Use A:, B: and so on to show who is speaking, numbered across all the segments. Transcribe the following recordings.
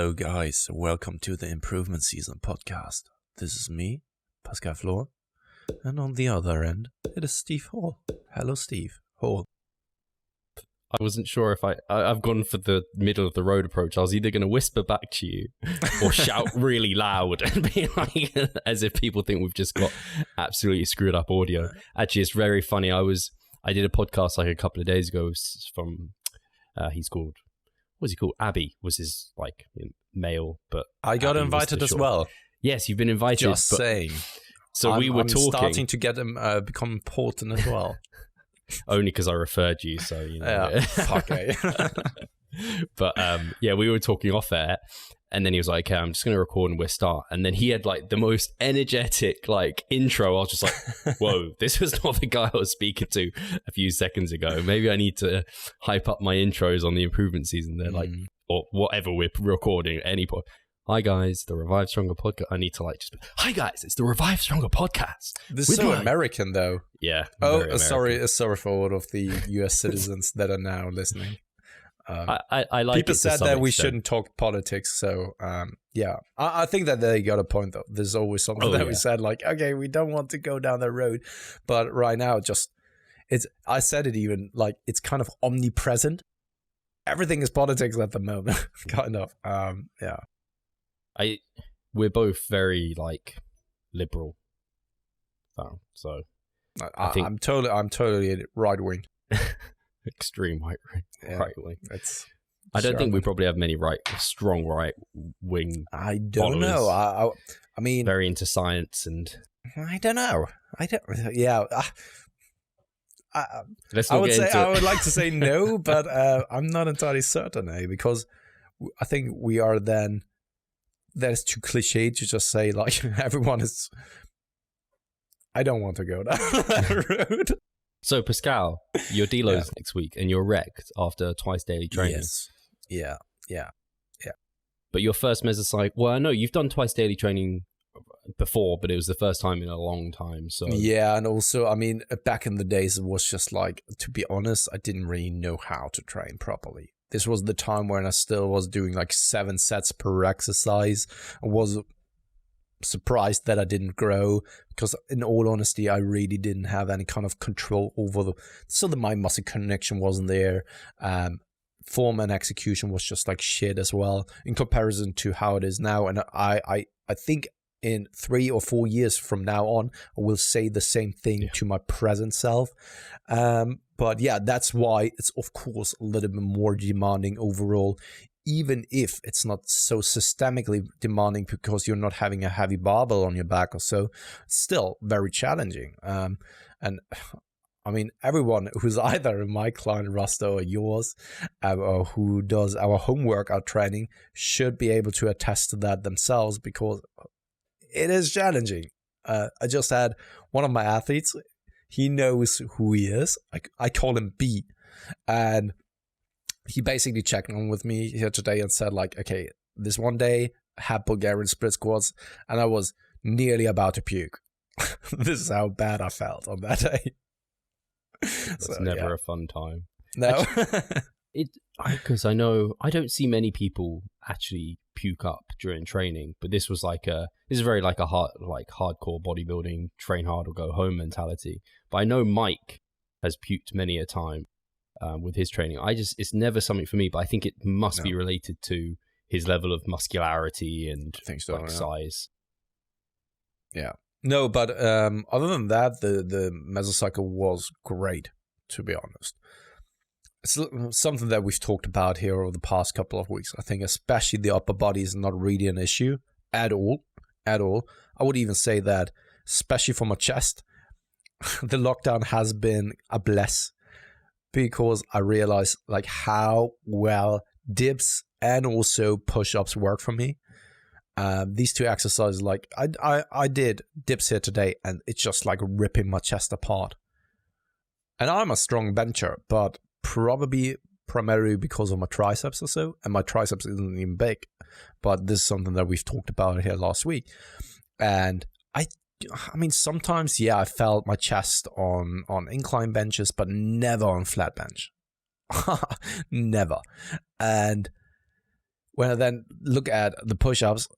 A: Hello guys, welcome to the Improvement Season podcast. This is me, Pascal Flor, and on the other end, it is Steve Hall. Hello Steve Hall.
B: I wasn't sure if I've gone for the middle of the road approach. I was either going to whisper back to you or shout really loud and be like, as if people think we've just got absolutely screwed up audio. Actually, it's very funny. I did a podcast like a couple of days ago from, what's he called? Abby was his male, but
A: I got invited as well.
B: Yes, you've been invited.
A: Just saying.
B: So I'm
A: starting to get him become important as well.
B: Only because I referred you, so you know.
A: Yeah, fuck it.
B: But we were talking off air, and then he was like, "Okay, I'm just going to record and we'll start." And then he had the most energetic intro. I was just like, "Whoa, this was not the guy I was speaking to a few seconds ago. Maybe I need to hype up my intros on the improvement season." They're or whatever we're recording at any point. Hi guys, the Revive Stronger podcast. I need to hi guys, it's the Revive Stronger podcast.
A: This is so American though.
B: Yeah.
A: Oh, sorry for all of the US citizens that are now listening.
B: I like
A: people said that we shouldn't talk politics, so I think that they got a point though. There's always something we said okay, we don't want to go down that road, but right now I said it even it's kind of omnipresent. Everything is politics at the moment, kind of.
B: We're both very liberal, so I think
A: I'm totally right wing,
B: extreme right wing. I don't
A: sure.
B: think we probably have many strong right wing.
A: I don't know. I mean,
B: very into science and
A: I don't know. Yeah.
B: Let's not get into it.
A: I would like to say no, but I'm not entirely certain, because I think we are then. That is too cliche to just say everyone is. I don't want to go down that road.
B: So Pascal, your deloads next week, and you're wrecked after twice daily training.
A: Yes. Yeah.
B: But your first mesocycle. Well, I know you've done twice daily training before, but it was the first time in a long time. So
A: yeah, and also, I mean, back in the days, it was just to be honest, I didn't really know how to train properly. This was the time when I still was doing 7 sets per exercise. I was surprised that I didn't grow because, in all honesty, I really didn't have any kind of control over so the mind-muscle connection wasn't there. Form and execution was just shit as well in comparison to how it is now. And I think in 3 or 4 years from now on, I will say the same thing to my present self. But yeah, that's why it's of course a little bit more demanding overall, even if it's not so systemically demanding because you're not having a heavy barbell on your back or so. It's still very challenging. And I mean, everyone who's either in my client roster or yours, or who does our home workout training should be able to attest to that themselves because it is challenging. I just had one of my athletes. He knows who he is. I call him B. And he basically checked on with me here today and said okay, this one day I had Bulgarian split squats and I was nearly about to puke. This is how bad I felt on that day.
B: It's never a fun time.
A: No.
B: Because I know I don't see many people actually puke up during training, but this was this is very a hard hardcore bodybuilding, train hard or go home mentality. But I know Mike has puked many a time with his training. It's never something for me, but I think it must be related to his level of muscularity and size.
A: Yeah. No, but other than that, the mesocycle was great, to be honest. It's something that we've talked about here over the past couple of weeks. I think especially the upper body is not really an issue at all. I would even say that, especially for my chest, the lockdown has been a bless because I realized how well dips and also push-ups work for me. These two exercises, I did dips here today and it's just ripping my chest apart. And I'm a strong bencher, but primarily because of my triceps or so, and my triceps isn't even big, but this is something that we've talked about here last week. And I mean, sometimes, I felt my chest on incline benches, but never on flat bench. Never. And when I then look at the push-ups,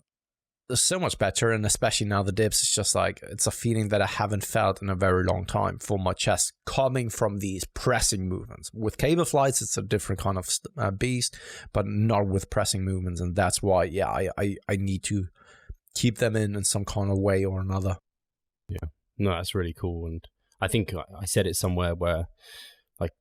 A: they're so much better, and especially now the dips, it's just like, it's a feeling that I haven't felt in a very long time for my chest, coming from these pressing movements. With cable flights, it's a different kind of beast, but not with pressing movements, and that's why, yeah, I need to keep them in some kind of way or another.
B: Yeah, no, that's really cool, and I think I said it somewhere where, like,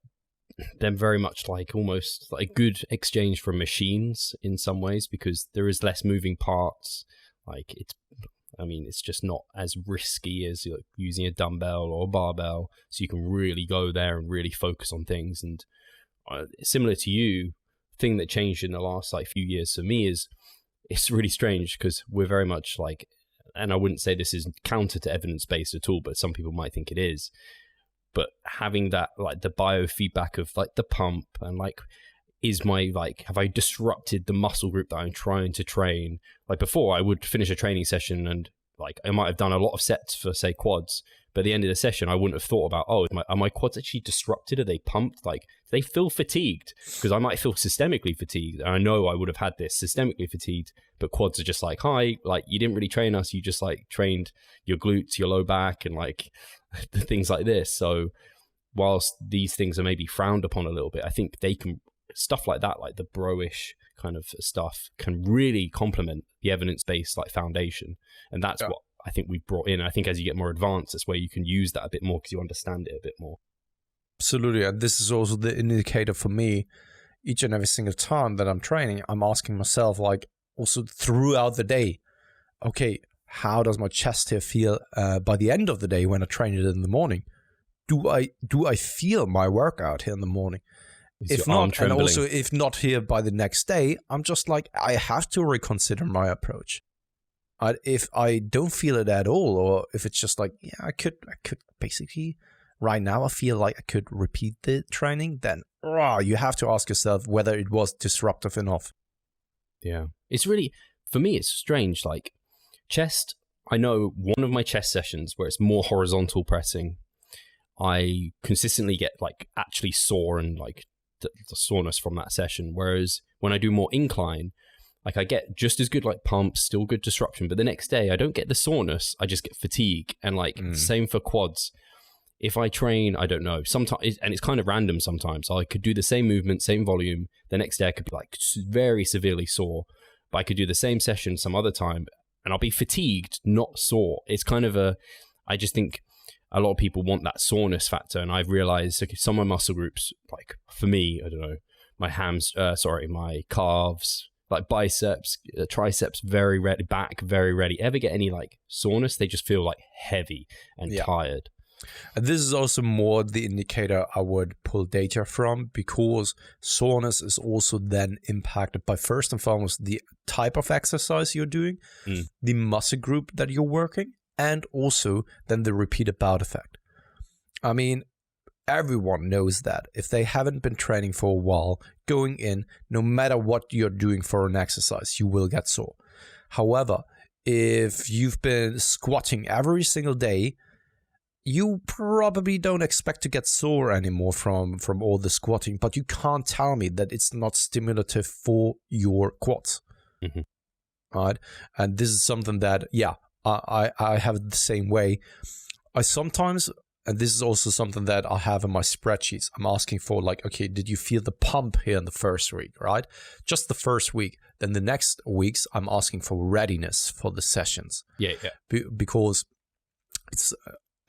B: they're very much like almost like a good exchange for machines in some ways, because there is less moving parts. Like, it's just not as risky as using a dumbbell or a barbell. So you can really go there and really focus on things. And similar to you, thing that changed in the last like few years for me is, it's really strange because we're very much like, and I wouldn't say this is counter to evidence-based at all, but some people might think it is. But having that, like, the biofeedback of like the pump and like, have I disrupted the muscle group that I'm trying to train? Like, before, I would finish a training session and like I might have done a lot of sets for, say, quads, but at the end of the session, I wouldn't have thought about, are my quads actually disrupted? Are they pumped? Like, do they feel fatigued? Because I might feel systemically fatigued, and I know I would have had this systemically fatigued, but quads are just like, hi, like, you didn't really train us. You just like trained your glutes, your low back, and like the things like this. So whilst these things are maybe frowned upon a little bit, I think they can, stuff like that, like the bro-ish kind of stuff, can really complement the evidence-based like foundation. And that's what I think we brought in. I think as you get more advanced, that's where you can use that a bit more because you understand it a bit more.
A: Absolutely. And this is also the indicator for me. Each and every single time that I'm training, I'm asking myself, like, also throughout the day, okay, how does my chest here feel by the end of the day when I train it in the morning? Do I feel my workout here in the morning? If not, and also if not here by the next day, I'm just like, I have to reconsider my approach. If I don't feel it at all, or if it's just like, yeah, I could basically, right now I feel like I could repeat the training, then you have to ask yourself whether it was disruptive enough.
B: Yeah. It's really, for me, it's strange. Like, chest, I know one of my chest sessions where it's more horizontal pressing, I consistently get like actually sore and like the soreness from that session. Whereas when I do more incline, like, I get just as good like pumps, still good disruption, but the next day I don't get the soreness, I just get fatigue. And like same for quads. If I train, I don't know, sometimes, and it's kind of random sometimes, I could do the same movement, same volume, the next day I could be like very severely sore, but I could do the same session some other time and I'll be fatigued, not sore. It's kind of I just think a lot of people want that soreness factor, and I've realized, okay, some of my muscle groups, like for me, I don't know, my calves, like biceps, triceps, very ready, back, very ready. Ever get any like soreness? They just feel like heavy and tired.
A: And this is also more the indicator I would pull data from, because soreness is also then impacted by, first and foremost, the type of exercise you're doing, the muscle group that you're working, and also then the repeated bout effect. I mean, everyone knows that if they haven't been training for a while, going in, no matter what you're doing for an exercise, you will get sore. However, if you've been squatting every single day, you probably don't expect to get sore anymore from all the squatting, but you can't tell me that it's not stimulative for your quads. Right? And this is something that, I have it the same way. I sometimes, and this is also something that I have in my spreadsheets, I'm asking for, like, okay, did you feel the pump here in the first week, right? Just the first week. Then the next weeks, I'm asking for readiness for the sessions. Because it's...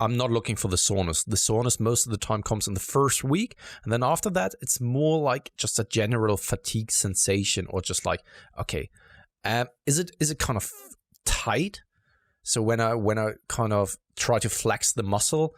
A: I'm not looking for the soreness. The soreness most of the time comes in the first week. And then after that, it's more like just a general fatigue sensation, or just like, okay, is it kind of tight? So when I kind of try to flex the muscle,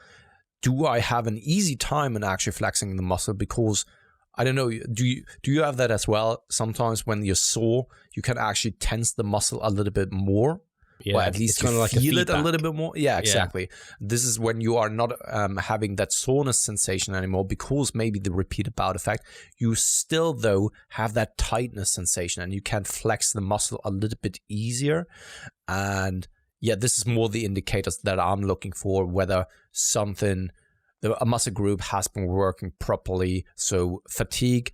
A: do I have an easy time in actually flexing the muscle? Because I don't know, do you have that as well? Sometimes when you're sore, you can actually tense the muscle a little bit more.
B: Yeah,
A: or at least
B: kind of like
A: feel it a little bit more. Yeah, exactly. This is when you are not having that soreness sensation anymore, because maybe the repeated bout effect, you still though have that tightness sensation, and you can flex the muscle a little bit easier. And this is more the indicators that I'm looking for, whether a muscle group has been working properly. So fatigue,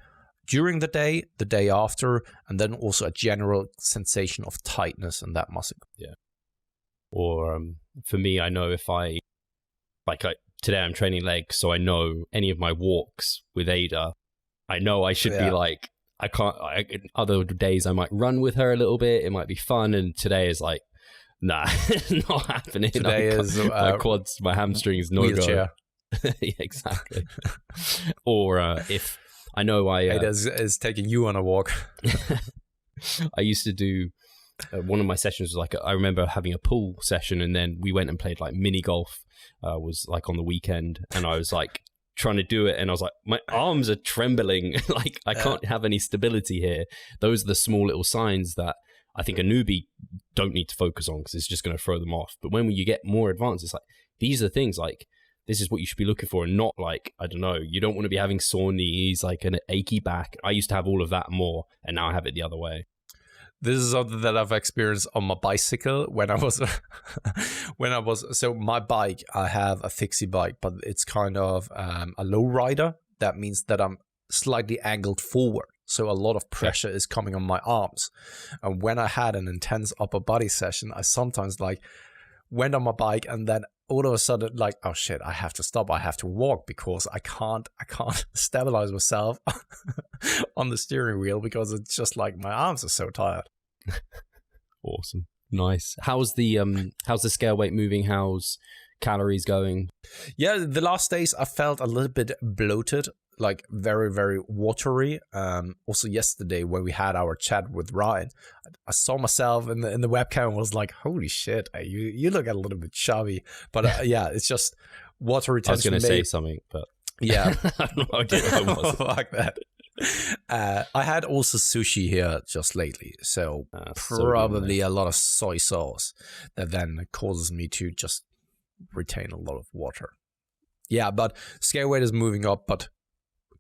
A: during the day after, and then also a general sensation of tightness in that muscle.
B: Yeah. Or for me, I know if today I'm training legs, so I know any of my walks with Ada, I know I should be like, other days I might run with her a little bit, it might be fun, and today is like, nah, it's not happening.
A: Today is
B: my quads, my hamstrings, no
A: wheelchair.
B: go. Yeah, exactly. Or if I know
A: Ada is taking you on a walk.
B: I used to do one of my sessions was like I remember having a pool session, and then we went and played like mini golf. Was like on the weekend, and I was like trying to do it, and I was like, my arms are trembling. Like I can't have any stability here. Those are the small little signs that I think a newbie don't need to focus on, because it's just going to throw them off. But when you get more advanced, it's like these are things like this is what you should be looking for, and not like, I don't know, you don't want to be having sore knees, like an achy back. I used to have all of that more, and now I have it the other way.
A: This is something that I've experienced on my bicycle when I was, so my bike, I have a fixie bike, but it's kind of a low rider. That means that I'm slightly angled forward. So a lot of pressure is coming on my arms. And when I had an intense upper body session, I sometimes like went on my bike, and then all of a sudden like, oh shit, I have to stop. I have to walk, because I can't stabilize myself on the steering wheel, because it's just like my arms are so tired.
B: Awesome. Nice. How's the scale weight moving? How's calories going? Yeah,
A: the last days I felt a little bit bloated, like very, very watery. Also yesterday when we had our chat with Ryan, I saw myself in the webcam and was like, holy shit, you look a little bit chubby. But yeah, it's just water retention.
B: I was going to say something, but
A: yeah.
B: I don't know, I didn't know
A: like that. I had also sushi here just lately, so probably a lot of soy sauce that then causes me to just retain a lot of water. Yeah, but scale weight is moving up, but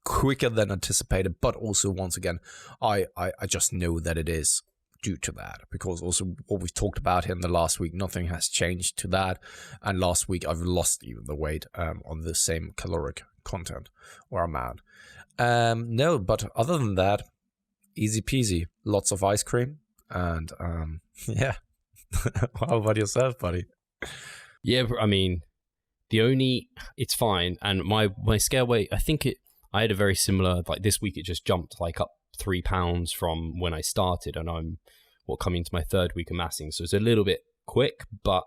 A: quicker than anticipated. But also, once again, I just know that it is due to that, because also what we've talked about here in the last week, nothing has changed to that. And last week I've lost even the weight on the same caloric content or amount. No, but other than that, easy peasy. Lots of ice cream, and yeah. How about yourself, buddy?
B: Yeah, I mean, it's fine. And my scale weight, I had a very similar, like this week it just jumped like up 3 pounds from when I started, and I'm coming to my 3rd week of massing. So it's a little bit quick, but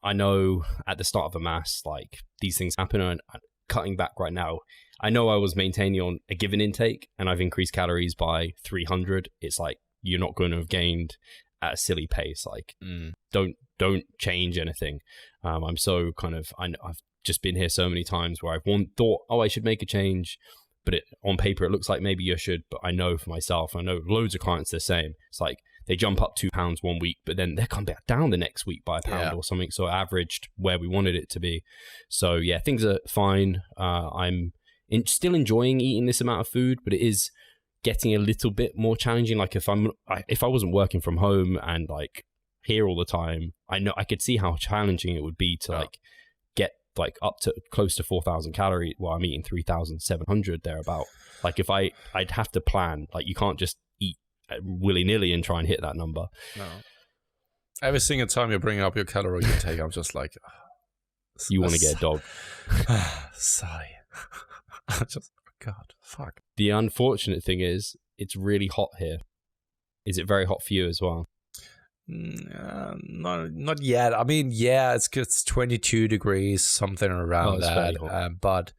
B: I know at the start of a mass, like these things happen, and cutting back right now, I know I was maintaining on a given intake, and I've increased calories by 300. It's like, you're not going to have gained at a silly pace. Like, don't change anything. I'm so kind of, I've just been here so many times where I've thought, oh, I should make a change, but on paper it looks like maybe you should. But I know for myself, I know loads of clients the same. It's like they jump up 2 pounds one week, but then they come back down the next week by a pound or something. So averaged where we wanted it to be. So yeah, things are fine. I'm still enjoying eating this amount of food, but it is getting a little bit more challenging. Like if I wasn't working from home and like here all the time, I know I could see how challenging it would be to like get like up to close to 4,000 calories while I'm eating 3,700 thereabout. Like if I'd have to plan. Like you can't just eat willy-nilly and try and hit that number.
A: No. Every single time you bring up your calorie intake, I'm just like,
B: you want to get a dog.
A: Sigh. Just, God, fuck.
B: The unfortunate thing is, it's really hot here. Is it very hot for you as well?
A: Not yet. I mean, yeah, it's 22 degrees, something around that. But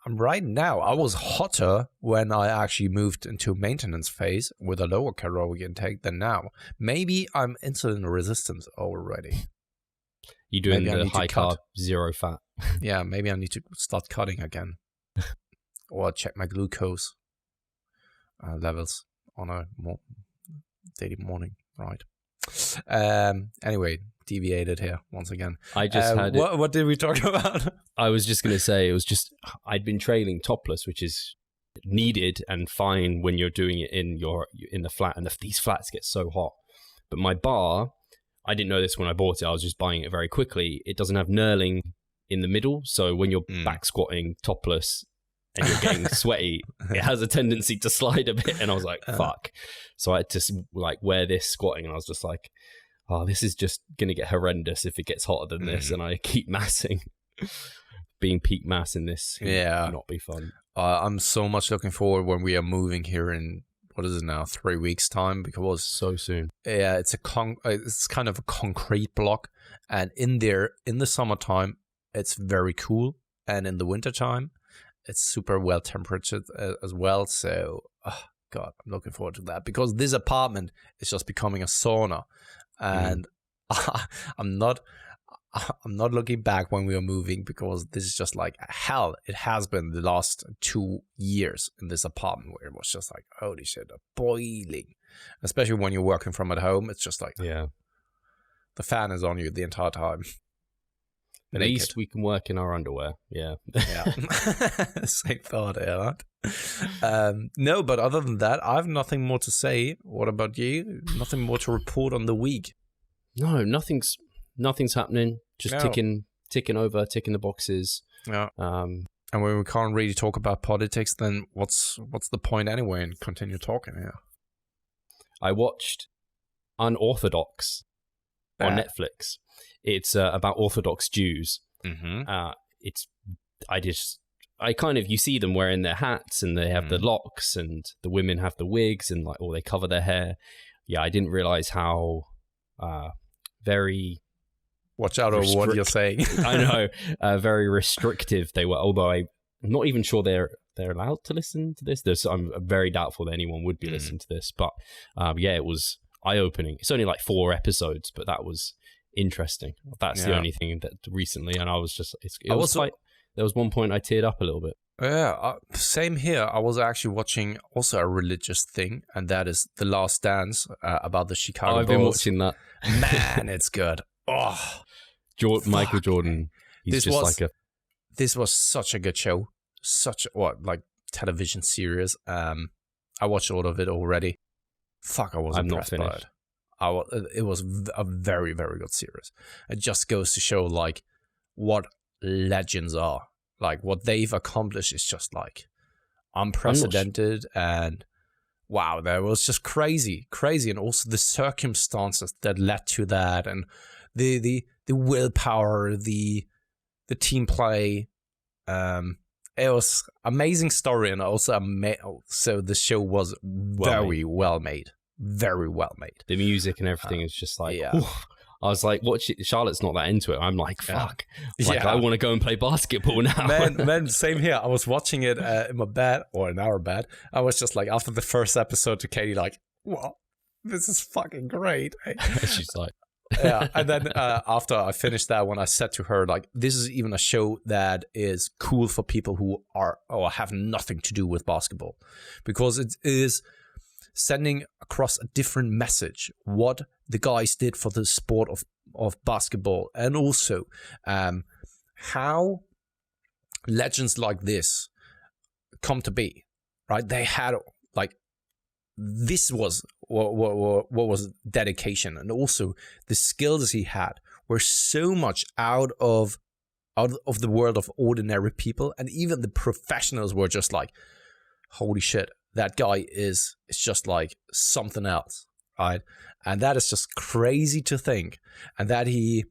A: I'm right now. I was hotter when I actually moved into a maintenance phase with a lower caloric intake than now. Maybe I'm insulin resistant already.
B: You're doing the high carb, zero fat.
A: Yeah, maybe I need to start cutting again. Or check my glucose levels on a daily morning, right? Anyway, deviated here once again.
B: I just had
A: what did we talk about?
B: I was just going to say, it was just, I'd been trailing topless, which is needed and fine when you're doing it in the flat, and these flats get so hot. But my bar, I didn't know this when I bought it. I was just buying it very quickly. It doesn't have knurling in the middle, so when you're back squatting topless, and you're getting sweaty, it has a tendency to slide a bit. And I was like, fuck. So I had to like wear this squatting, and I was just like, oh, this is just going to get horrendous if it gets hotter than this. And I keep massing. Being peak mass in this would not be fun.
A: I'm so much looking forward when we are moving here in, what is it now, 3 weeks time, because
B: so soon.
A: Yeah, it's kind of a concrete block, and in there in the summertime it's very cool, and in the wintertime it's super well temperatured as well. So God, I'm looking forward to that, because this apartment is just becoming a sauna, and I'm not looking back when we were moving, because this is just like hell. It has been the last 2 years in this apartment where it was just like, holy shit, boiling. Especially when you're working from at home, it's just like, the fan is on you the entire time.
B: At least we can work in our underwear. Yeah.
A: Same thought, no, but other than that, I have nothing more to say. What about you? Nothing more to report on the week?
B: No, nothing's happening. Just ticking the boxes.
A: Yeah. And when we can't really talk about politics, then what's the point anyway? And continue talking. Yeah.
B: I watched Unorthodox on Netflix. It's about Orthodox Jews. Mm-hmm. You see them wearing their hats, and they have the locks, and the women have the wigs, and like, or they cover their hair. Yeah, I didn't realize how very.
A: Watch out on what you're saying.
B: I know, very restrictive they were. Although I'm not even sure they're allowed to listen to this. I'm very doubtful that anyone would be listening to this. But it was eye-opening. It's only like 4 episodes, but that was interesting. That's the only thing that recently, and I was just, there was one point I teared up a little bit.
A: Yeah, same here. I was actually watching also a religious thing, and that is The Last Dance, about the Chicago Bulls.
B: I've been watching that.
A: Man, it's good. Oh,
B: Michael Jordan. This
A: was such a good show. Television series. I watched all of it already. Fuck, I was impressed by it. It was a very, very good series. It just goes to show like what legends are. Like what they've accomplished is just like unprecedented, and wow, that was just crazy, and also the circumstances that led to that, and the willpower, the team play. It was amazing story, and also so the show was very well made. Very well made.
B: The music and everything is just like, I was like, Charlotte's not that into it. I'm like, fuck. I want to go and play basketball now.
A: Man, same here. I was watching it in my bed, or in our bed. I was just like, after the first episode to Katie, like, well, this is fucking great.
B: She's like,
A: yeah. And then after I finished that one, I said to her, like, this is even a show that is cool for people who are or have nothing to do with basketball, because it is sending across a different message what the guys did for the sport of basketball, and also how legends like this come to be, right? They had like, this was what was dedication, and also the skills he had were so much out of the world of ordinary people, and even the professionals were just like, holy shit, that guy is just like something else, right? And that is just crazy to think, and that he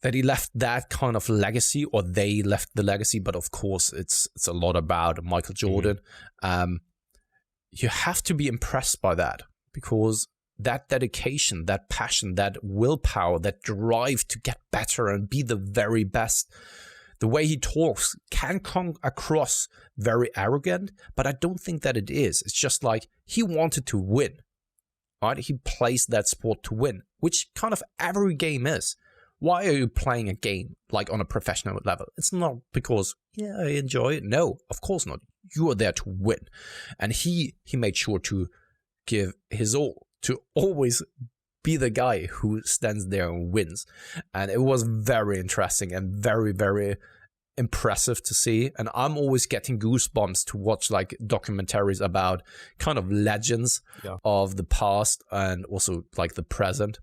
A: left that kind of legacy, or they left the legacy. But of course, it's a lot about Michael Jordan. You have to be impressed by that, because that dedication, that passion, that willpower, that drive to get better and be the very best. The way he talks can come across very arrogant, but I don't think that it is. It's just like he wanted to win, right? He plays that sport to win, which kind of every game is. Why are you playing a game like on a professional level? It's not because, I enjoy it. No, of course not. You are there to win. And he made sure to give his all, to always be the guy who stands there and wins. And it was very interesting and very, very impressive to see. And I'm always getting goosebumps to watch like documentaries about kind of legends of the past and also like the present,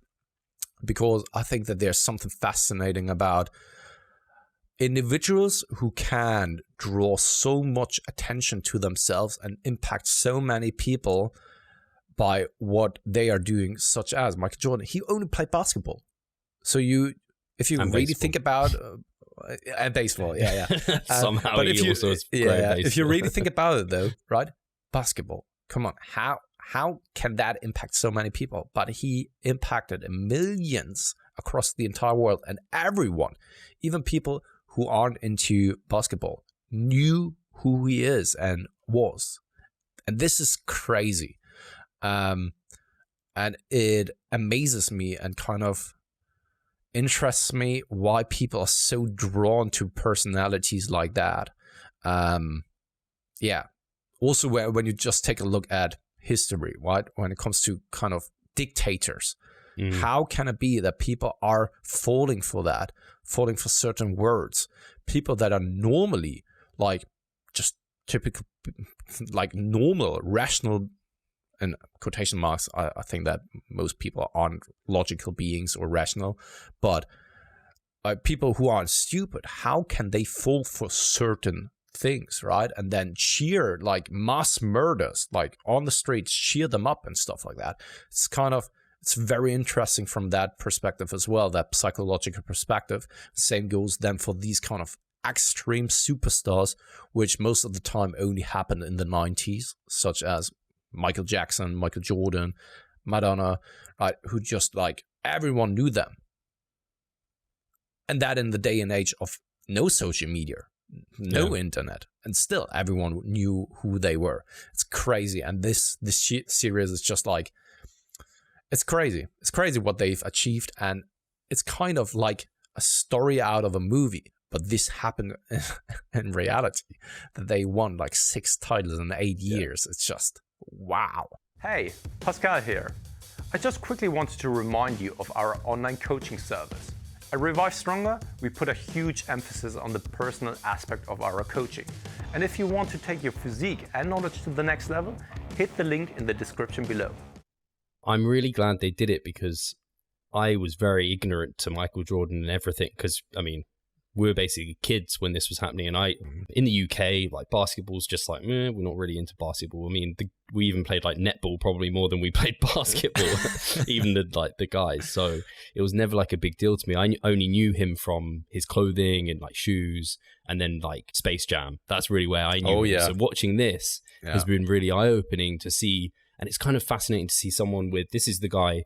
A: because I think that there's something fascinating about individuals who can draw so much attention to themselves and impact so many people by what they are doing, such as Michael Jordan. He only played basketball. So if you really think about and baseball, yeah.
B: Somehow
A: but
B: he also is great at
A: if you
B: baseball.
A: really think about it, though, right? Basketball. Come on, how can that impact so many people? But he impacted millions across the entire world, and everyone, even people who aren't into basketball, knew who he is and was. And this is crazy. And it amazes me and kind of interests me why people are so drawn to personalities like that. Also, when you just take a look at history, right? When it comes to kind of dictators, how can it be that people are falling for certain words? People that are normally like just typical, like normal, rational, and quotation marks, I think that most people aren't logical beings or rational, but people who aren't stupid, how can they fall for certain things, right? And then cheer, like mass murders, like on the streets, cheer them up and stuff like that. It's very interesting from that perspective as well, that psychological perspective. Same goes then for these kind of extreme superstars, which most of the time only happened in the 90s, such as Michael Jackson, Michael Jordan, Madonna, right? Who just like everyone knew them. And that in the day and age of no social media, no internet, and still everyone knew who they were. It's crazy. And this series is just like, it's crazy. It's crazy what they've achieved. And it's kind of like a story out of a movie. But this happened in reality, that they won like 6 titles in 8 years. It's just, wow.
C: Hey, Pascal here. I just quickly wanted to remind you of our online coaching service. At Revive Stronger, we put a huge emphasis on the personal aspect of our coaching. And if you want to take your physique and knowledge to the next level, hit the link in the description below.
B: I'm really glad they did it, because I was very ignorant to Michael Jordan and everything, because, I mean, we were basically kids when this was happening, and in the UK, like, basketball's just like, we're not really into basketball. I mean, we even played like netball probably more than we played basketball, even the guys. So it was never like a big deal to me. I only knew him from his clothing and like shoes, and then like Space Jam. That's really where I knew him. So watching this has been really eye-opening to see, and it's kind of fascinating to see someone with, this is the guy,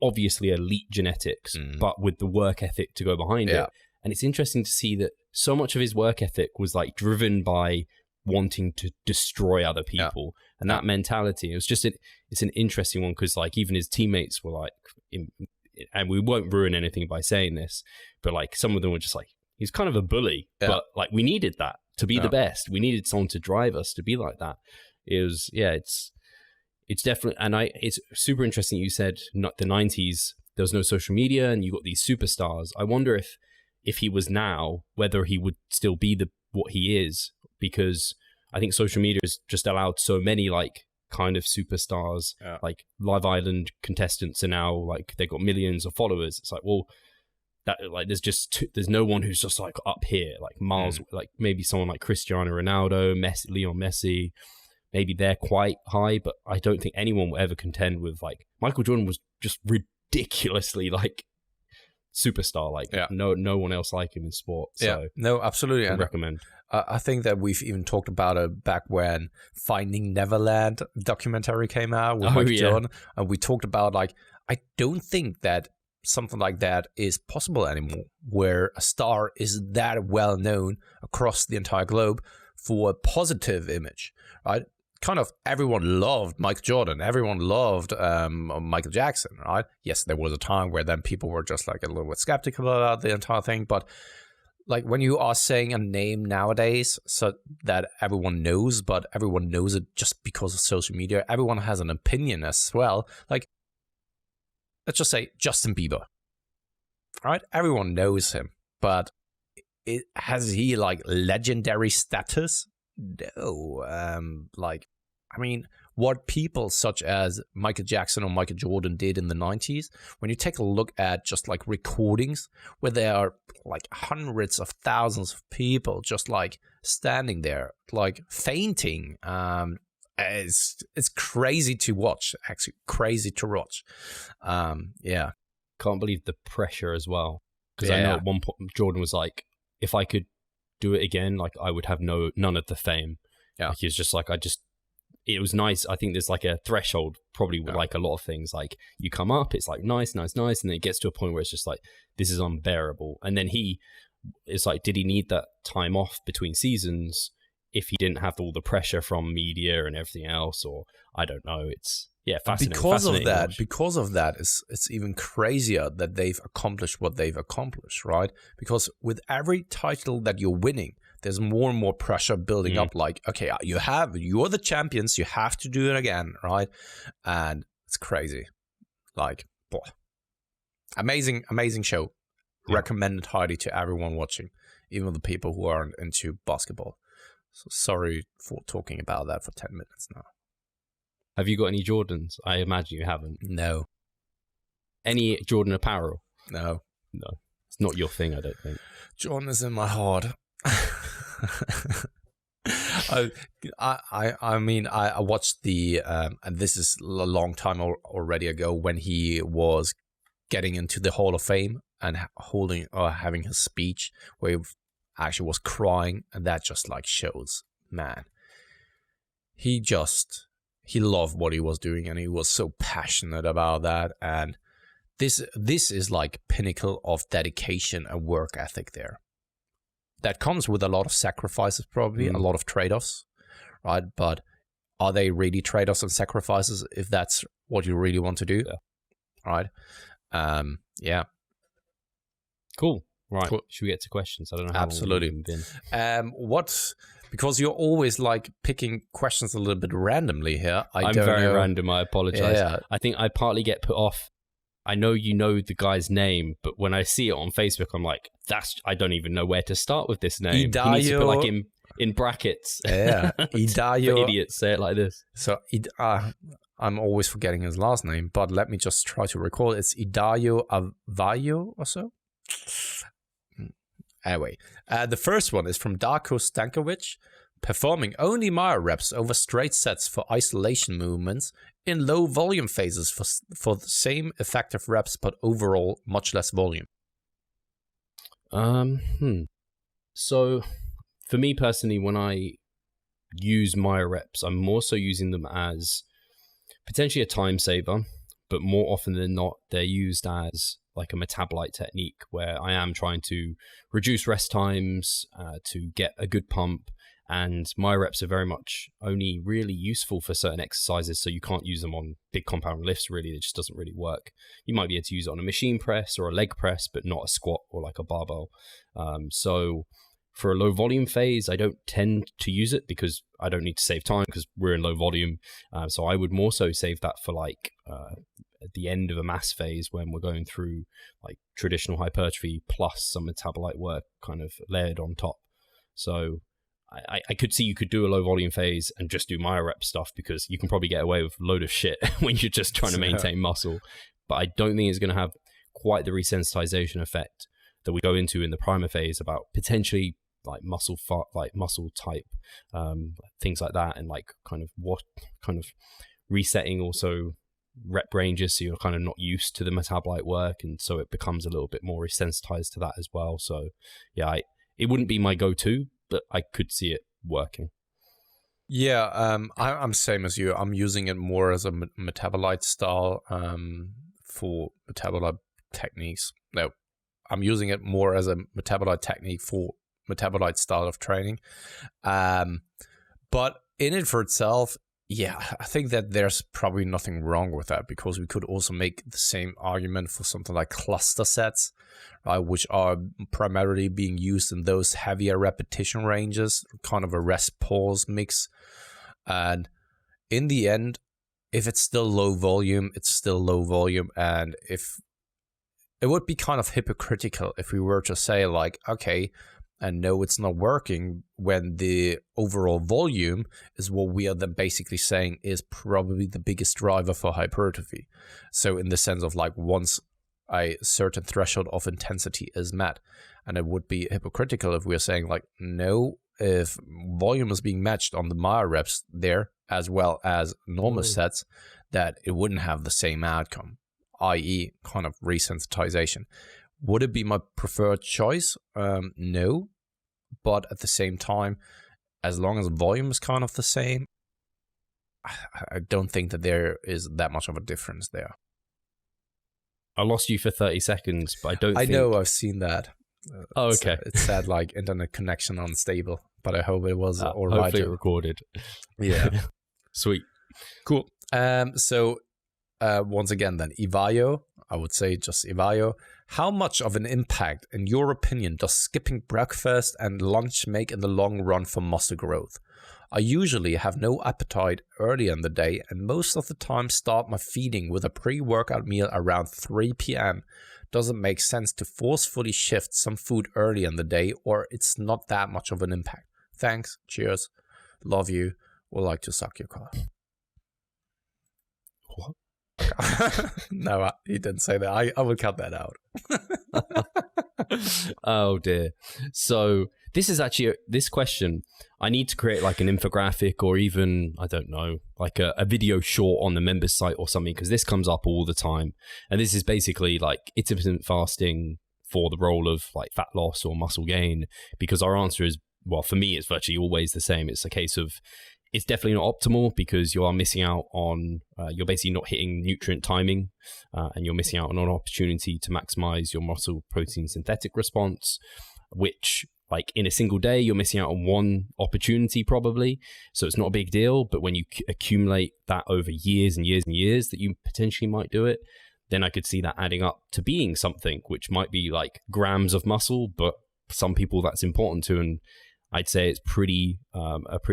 B: obviously elite genetics, but with the work ethic to go behind it. And it's interesting to see that so much of his work ethic was like driven by wanting to destroy other people. And that mentality, it was just, it's an interesting one, because like even his teammates were like, and we won't ruin anything by saying this, but like some of them were just like, he's kind of a bully, but like we needed that to be the best. We needed someone to drive us to be like that. It was, it's definitely, and it's super interesting. You said not the 90s, there was no social media and you got these superstars. I wonder if he was now, whether he would still be what he is, because I think social media has just allowed so many like kind of superstars, like Live Island contestants are now like, they got millions of followers. It's like, well, that like there's no one who's just like up here, like miles, like maybe someone like Cristiano Ronaldo, Lionel Messi, maybe they're quite high, but I don't think anyone will ever contend with like Michael Jordan was just ridiculously like superstar, like no one else like him in sport. So
A: no, absolutely.
B: I recommend.
A: I think that we've even talked about it back when Finding Neverland documentary came out with Michael Jordan, and we talked about like, I don't think that something like that is possible anymore, where a star is that well known across the entire globe for a positive image, right? Kind of everyone loved Michael Jordan. Everyone loved Michael Jackson, right? Yes, there was a time where then people were just like a little bit skeptical about the entire thing. But like when you are saying a name nowadays so that everyone knows, but everyone knows it just because of social media, everyone has an opinion as well. Like, let's just say Justin Bieber, right? Everyone knows him, but has he like legendary status? No. Like, I mean, what people such as Michael Jackson or Michael Jordan did in the 90s, when you take a look at just like recordings where they are like hundreds of thousands of people just like standing there, like fainting. It's crazy to watch, actually crazy to watch. Yeah.
B: Can't believe the pressure as well. Because I know at one point Jordan was like, if I could do it again, like I would have none of the fame.
A: Yeah.
B: Like, he was just like, it was nice. I think there's like a threshold, probably with like a lot of things. Like you come up, it's like nice. And then it gets to a point where it's just like, this is unbearable. And then it's like, did he need that time off between seasons if he didn't have all the pressure from media and everything else? Or I don't know. It's fascinating.
A: Because of that, it's even crazier that they've accomplished what they've accomplished, right? Because with every title that you're winning, there's more and more pressure building up. Like, okay, you're the champions, you have to do it again, right? And it's crazy. Like, boy, amazing show. Yeah. Recommended highly to everyone watching, even the people who aren't into basketball. So sorry for talking about that for 10 minutes now.
B: Have you got any Jordans? I imagine you haven't.
A: No.
B: Any Jordan apparel?
A: No.
B: It's not your thing, I don't think.
A: Jordan is in my heart. I mean, I watched the, and this is a long time already ago, when he was getting into the Hall of Fame and having his speech where he actually was crying, and that just like shows, man, he loved what he was doing, and he was so passionate about that. And this is like pinnacle of dedication and work ethic there. That comes with a lot of sacrifices, probably a lot of trade-offs, right? But are they really trade-offs and sacrifices if that's what you really want to do?
B: Yeah.
A: Right? Yeah.
B: Cool. Right. Cool. Should we get to questions? I don't know how
A: Absolutely.
B: long we've been.
A: Because you're always like picking questions a little bit randomly here.
B: I'm very random. I apologize. Yeah. I think I partly get put off. I know you know the guy's name, but when I see it on Facebook, I'm like, I don't even know where to start with this name.
A: Idayo,
B: he needs to put like in brackets.
A: Yeah. Idayo.
B: For idiots, say it like this.
A: So I'm always forgetting his last name, but let me just try to recall. It's Idayo Avayo or so. Anyway, the first one is from Darko Stankovic. Performing only Myo Reps over straight sets for isolation movements in low volume phases for the same effective reps, but overall much less volume.
B: So for me personally, when I use Myo Reps, I'm more so using them as potentially a time saver, but more often than not, they're used as like a metabolite technique where I am trying to reduce rest times to get a good pump. And Myo Reps are very much only really useful for certain exercises, so you can't use them on big compound lifts, really. It just doesn't really work. You might be able to use it on a machine press or a leg press, but not a squat or like a barbell. So for a low volume phase, I don't tend to use it because I don't need to save time because we're in low volume. So I would more so save that for like at the end of a mass phase when we're going through like traditional hypertrophy plus some metabolite work kind of layered on top. So I could see you could do a low volume phase and just do Myo Rep stuff because you can probably get away with a load of shit when you're just trying to maintain muscle. But I don't think it's going to have quite the resensitization effect that we go into in the primer phase about potentially like muscle type, things like that, and like kind of resetting also rep ranges so you're kind of not used to the metabolite work, and so it becomes a little bit more resensitized to that as well. So yeah, it wouldn't be my go-to, but I could see it working.
A: Yeah, I'm same as you. I'm using it more as a metabolite style for metabolite techniques. No, I'm using it more as a metabolite technique for metabolite style of training. But in it for itself, yeah, I think that there's probably nothing wrong with that, because we could also make the same argument for something like cluster sets, right, which are primarily being used in those heavier repetition ranges, kind of a rest pause mix. And in the end, if it's still low volume, it's still low volume. And if it would be kind of hypocritical if we were to say like, okay, and no, it's not working, when the overall volume is what we are then basically saying is probably the biggest driver for hypertrophy. So in the sense of like, once a certain threshold of intensity is met. And it would be hypocritical if we're saying like, no, if volume is being matched on the Myo Reps there as well as normal sets, that it wouldn't have the same outcome, i.e. kind of resensitization. Would it be my preferred choice? No. But at the same time, as long as volume is kind of the same, I don't think that there is that much of a difference there.
B: I lost you for 30 seconds, but I don't think...
A: I know, I've seen that.
B: Oh, okay.
A: It said like internet connection unstable, but I hope it was all right.
B: Hopefully it recorded.
A: Yeah.
B: Sweet.
A: Cool. So once again then, Evayo, I would say just Evayo. How much of an impact, in your opinion, does skipping breakfast and lunch make in the long run for muscle growth? I usually have no appetite early in the day and most of the time start my feeding with a pre-workout meal around 3 p.m. Does it make sense to forcefully shift some food early in the day, or it's not that much of an impact? Thanks. Cheers. Love you. Would like to suck your cock.
B: What?
A: No, he didn't say that. I will cut that out.
B: Oh dear. So this is actually this question. I need to create like an infographic or even, I don't know, like a video short on the members site or something, because this comes up all the time. And this is basically like intermittent fasting for the role of like fat loss or muscle gain, because our answer is, well, for me, it's virtually always the same. It's a case of, it's definitely not optimal because you are missing out on, you're basically not hitting nutrient timing, and you're missing out on an opportunity to maximize your muscle protein synthetic response, which like in a single day, you're missing out on one opportunity probably. So it's not a big deal. But when you accumulate that over years and years and years that you potentially might do it, then I could see that adding up to being something which might be like grams of muscle, but some people that's important to. And I'd say it's a pretty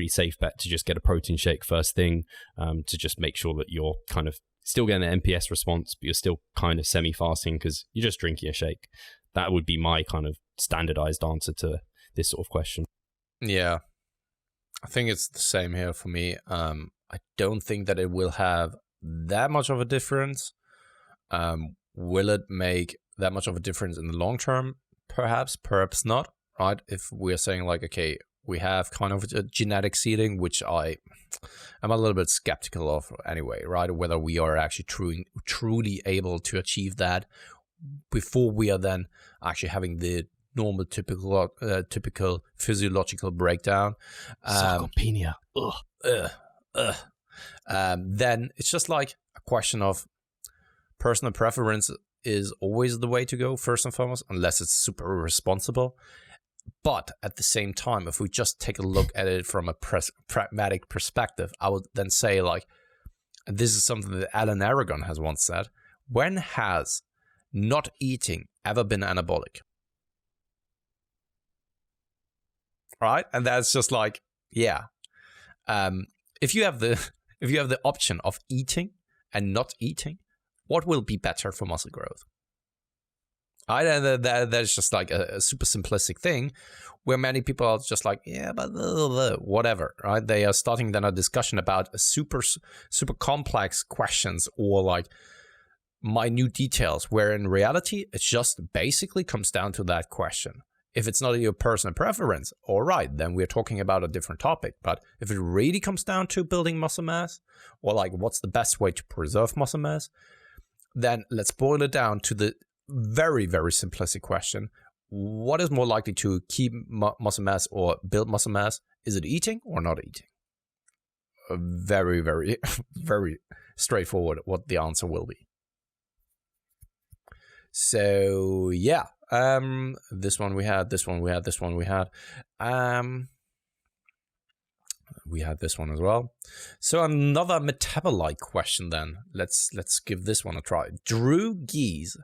B: safe bet to just get a protein shake first thing, to just make sure that you're kind of still getting an NPS response, but you're still kind of semi-fasting because you're just drinking a shake. That would be my kind of standardized answer to this sort of question.
A: Yeah, I think it's the same here for me. I don't think that it will have that much of a difference. Will it make that much of a difference in the long term? Perhaps not. Right? If we're saying like, okay, we have kind of a genetic seeding, which I'm a little bit skeptical of anyway, right? Whether we are actually truly able to achieve that before we are then actually having the normal typical physiological breakdown.
B: Sarcopenia.
A: Then it's just like a question of personal preference is always the way to go, first and foremost, unless it's super irresponsible. But at the same time, if we just take a look at it from a pragmatic perspective, I would then say like, and this is something that Alan Aragon has once said, when has not eating ever been anabolic? Right? And that's just like, yeah. If you have the option of eating and not eating, what will be better for muscle growth? That's just like a super simplistic thing where many people are just like, yeah, but whatever, right? They are starting then a discussion about super complex questions or like minute details, where in reality, it just basically comes down to that question. If it's not your personal preference, all right, then we're talking about a different topic. But if it really comes down to building muscle mass, or like what's the best way to preserve muscle mass, then let's boil it down to the very, very simplistic question. What is more likely to keep muscle mass or build muscle mass? Is it eating or not eating? Very, very, very straightforward what the answer will be. So yeah, this one we had, this one we had, this one we had. We had this one as well. So another metabolite question then. Let's give this one a try. Drew Geese.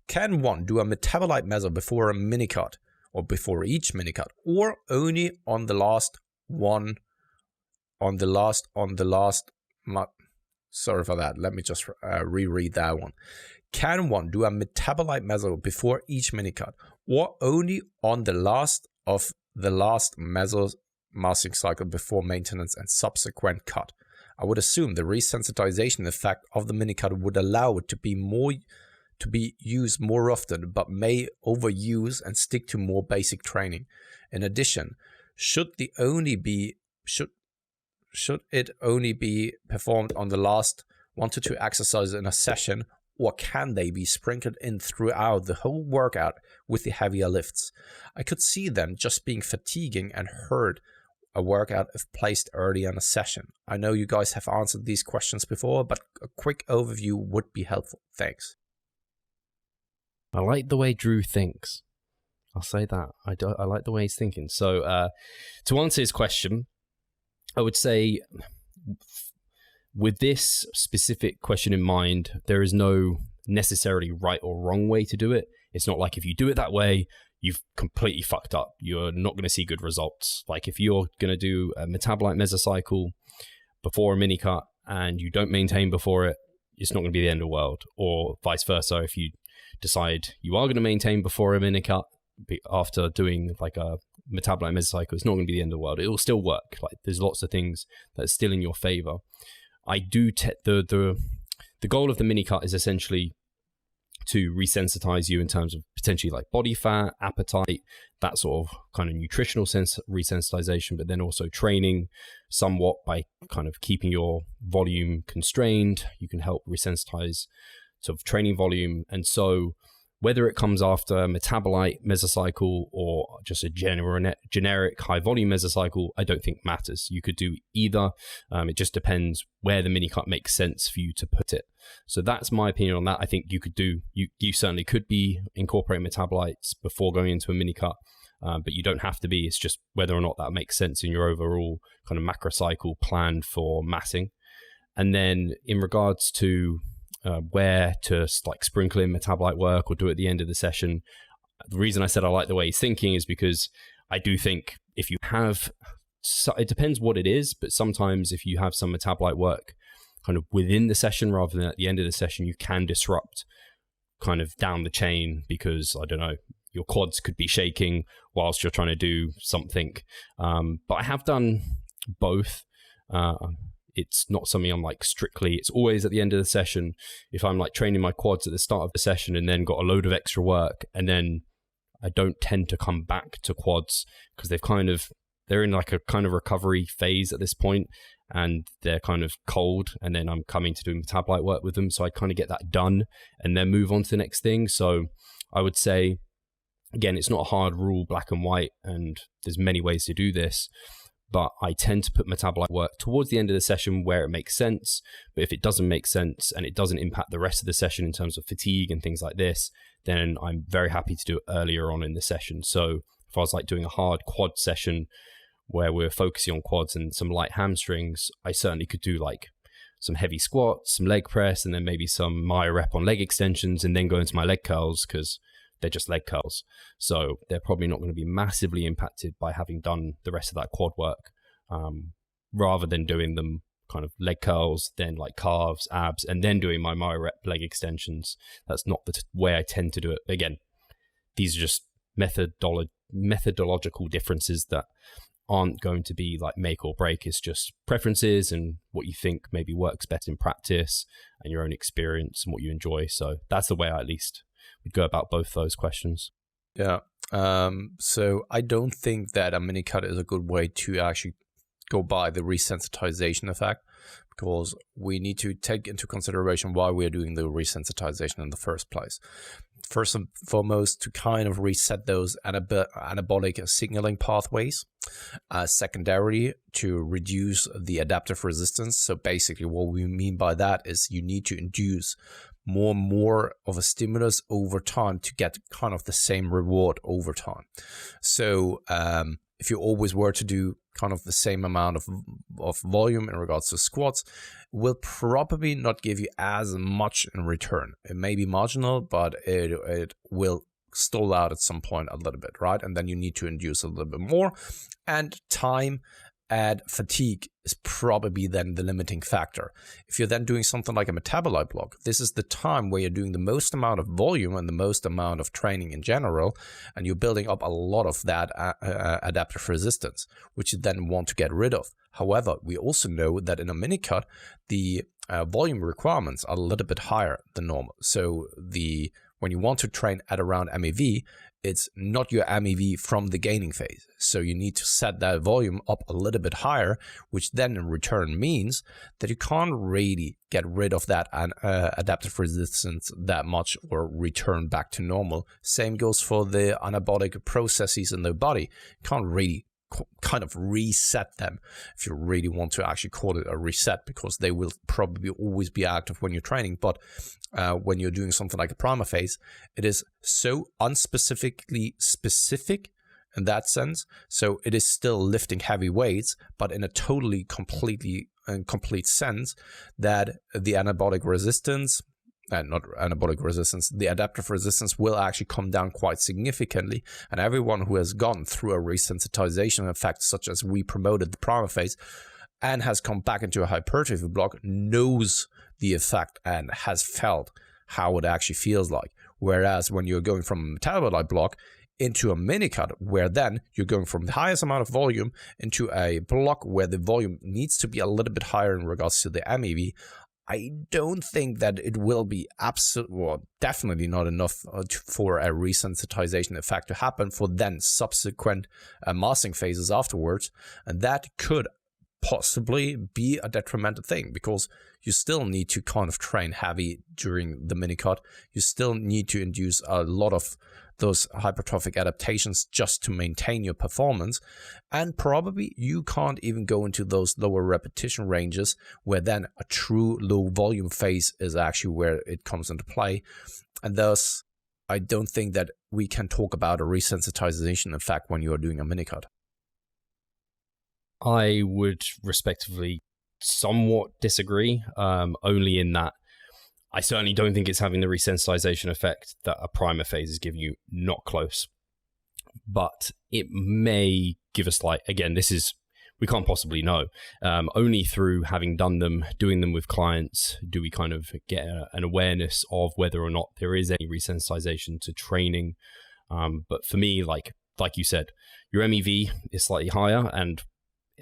A: Can one do a metabolite measure before a mini cut or before each mini cut, or only on the last one, sorry for that. Let me just reread that one. Can one do a metabolite measure before each mini cut, or only on the last of the last measures masking cycle before maintenance and subsequent cut? I would assume the resensitization effect of the mini cut would allow it to be more to be used more often, but may overuse and stick to more basic training. In addition, should it only be performed on the last 1 to 2 exercises in a session, or can they be sprinkled in throughout the whole workout with the heavier lifts? I could see them just being fatiguing and hurt a workout if placed early in a session. I know you guys have answered these questions before, but a quick overview would be helpful. Thanks.
B: I like the way Drew thinks. I'll say that. I like the way he's thinking. So to answer his question, I would say with this specific question in mind, there is no necessarily right or wrong way to do it. It's not like if you do it that way, you've completely fucked up. You're not going to see good results. Like if you're going to do a metabolite mesocycle before a mini cut and you don't maintain before it, it's not going to be the end of the world. Or vice versa, if you decide you are going to maintain before a mini cut after doing like a metabolite mesocycle, it's not going to be the end of the world. It will still work. Like there's lots of things that's still in your favor. I do the goal of the mini cut is essentially to resensitize you in terms of potentially like body fat, appetite, that sort of kind of nutritional resensitization, but then also training somewhat by kind of keeping your volume constrained. You can help resensitize sort of training volume. And so whether it comes after metabolite mesocycle or just a generic high volume mesocycle, I don't think matters. You could do either. It just depends where the mini cut makes sense for you to put it. So that's my opinion on that. I think you could do, you certainly could be incorporating metabolites before going into a mini cut, but you don't have to be. It's just whether or not that makes sense in your overall kind of macrocycle plan for massing. And then in regards to where to like sprinkle in metabolite work or do it at the end of the session, the reason I said I like the way he's thinking is because I do think if you have, it depends what it is, but sometimes if you have some metabolite work kind of within the session rather than at the end of the session, you can disrupt kind of down the chain because, I don't know, your quads could be shaking whilst you're trying to do something. But I have done both. It's not something I'm like strictly, it's always at the end of the session. If I'm like training my quads at the start of the session and then got a load of extra work, and then I don't tend to come back to quads because they're in like a kind of recovery phase at this point and they're kind of cold, and then I'm coming to do metabolite work with them. So I kind of get that done and then move on to the next thing. So I would say, again, it's not a hard rule, black and white, and there's many ways to do this. But I tend to put metabolite work towards the end of the session where it makes sense. But if it doesn't make sense and it doesn't impact the rest of the session in terms of fatigue and things like this, then I'm very happy to do it earlier on in the session. So if I was like doing a hard quad session where we're focusing on quads and some light hamstrings, I certainly could do like some heavy squats, some leg press, and then maybe some Myo Rep on leg extensions, and then go into my leg curls because they're just leg curls. So they're probably not going to be massively impacted by having done the rest of that quad work, rather than doing them kind of leg curls, then like calves, abs, and then doing my Myo Rep leg extensions. That's not the way I tend to do it. Again, these are just methodological differences that aren't going to be like make or break. It's just preferences and what you think maybe works better in practice and your own experience and what you enjoy. So that's the way I at least would go about both those questions.
A: Yeah. So I don't think that a mini cut is a good way to actually go by the resensitization effect, because we need to take into consideration why we're doing the resensitization in the first place. First and foremost, to kind of reset those anabolic signaling pathways. Secondarily, to reduce the adaptive resistance. So basically what we mean by that is you need to induce more and more of a stimulus over time to get kind of the same reward over time. So if you always were to do kind of the same amount of volume in regards to squats, will probably not give you as much in return. It may be marginal, but it will stall out at some point a little bit, right? And then you need to induce a little bit more. And time add fatigue is probably then the limiting factor. If you're then doing something like a metabolite block, this is the time where you're doing the most amount of volume and the most amount of training in general, and you're building up a lot of that adaptive resistance, which you then want to get rid of. However, we also know that in a mini cut, the volume requirements are a little bit higher than normal. So when you want to train at around MEV, it's not your MEV from the gaining phase. So you need to set that volume up a little bit higher, which then in return means that you can't really get rid of that adaptive resistance that much or return back to normal. Same goes for the anabolic processes in the body. You can't really kind of reset them, if you really want to actually call it a reset, because they will probably always be active when you're training. But when you're doing something like a primer phase, it is so unspecifically specific in that sense. So it is still lifting heavy weights, but in a totally complete sense, that the anabolic resistance, the adaptive resistance will actually come down quite significantly. And everyone who has gone through a resensitization effect, such as we promoted the primer phase, and has come back into a hypertrophy block, knows the effect and has felt how it actually feels like. Whereas when you're going from a metabolite block into a mini cut, where then you're going from the highest amount of volume into a block where the volume needs to be a little bit higher in regards to the MEV, I don't think that it will be definitely not enough for a resensitization effect to happen for then subsequent masking phases afterwards. And that could possibly be a detrimental thing, because you still need to kind of train heavy during the mini cut. You still need to induce a lot of those hypertrophic adaptations just to maintain your performance. And probably you can't even go into those lower repetition ranges, where then a true low volume phase is actually where it comes into play. And thus, I don't think that we can talk about a resensitization effect when you are doing a mini cut.
B: I would respectively somewhat disagree, only in that I certainly don't think it's having the resensitization effect that a primer phase is giving you, not close. But it may give us, again, we can't possibly know. Only through having done them, doing them with clients, do we kind of get an awareness of whether or not there is any resensitization to training. But for me, like you said, your MEV is slightly higher, and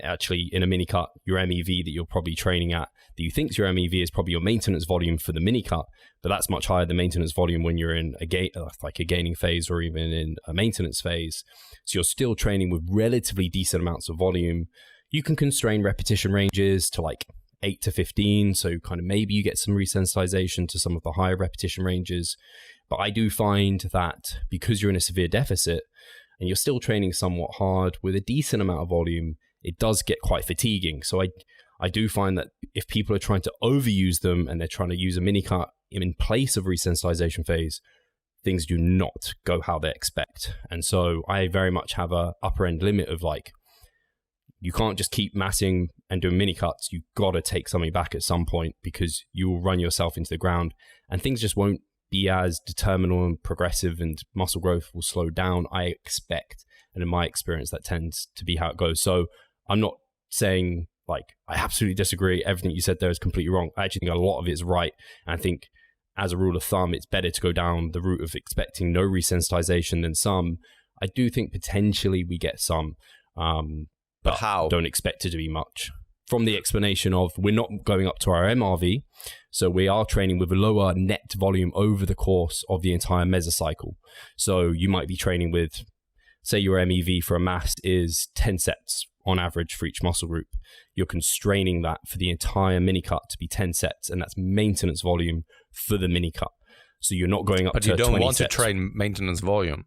B: actually in a mini cut, your MEV that you're probably training at, that you think your MEV is probably your maintenance volume for the mini cut, but that's much higher than maintenance volume when you're in a gaining phase or even in a maintenance phase. So you're still training with relatively decent amounts of volume. You can constrain repetition ranges to 8 to 15, so kind of maybe you get some resensitization to some of the higher repetition ranges. But I do find that because you're in a severe deficit and you're still training somewhat hard with a decent amount of volume, it does get quite fatiguing. So I do find that if people are trying to overuse them and they're trying to use a mini cut in place of resensitization phase, things do not go how they expect. And so I very much have a upper end limit of you can't just keep massing and doing mini cuts. You've got to take something back at some point, because you will run yourself into the ground and things just won't be as determinal and progressive, and muscle growth will slow down, I expect. And in my experience, that tends to be how it goes. So I'm not saying I absolutely disagree. Everything you said there is completely wrong. I actually think a lot of it is right. And I think as a rule of thumb, it's better to go down the route of expecting no resensitization than some. I do think potentially we get some, but
A: how?
B: Don't expect it to be much. From the explanation of we're not going up to our MRV, so we are training with a lower net volume over the course of the entire mesocycle. So you might be training with, say your MEV for a mass is 10 sets on average for each muscle group. You're constraining that for the entire mini cut to be 10 sets, and that's maintenance volume for the mini cut. So you're not going up to 20 sets.
A: But you don't want to train maintenance volume.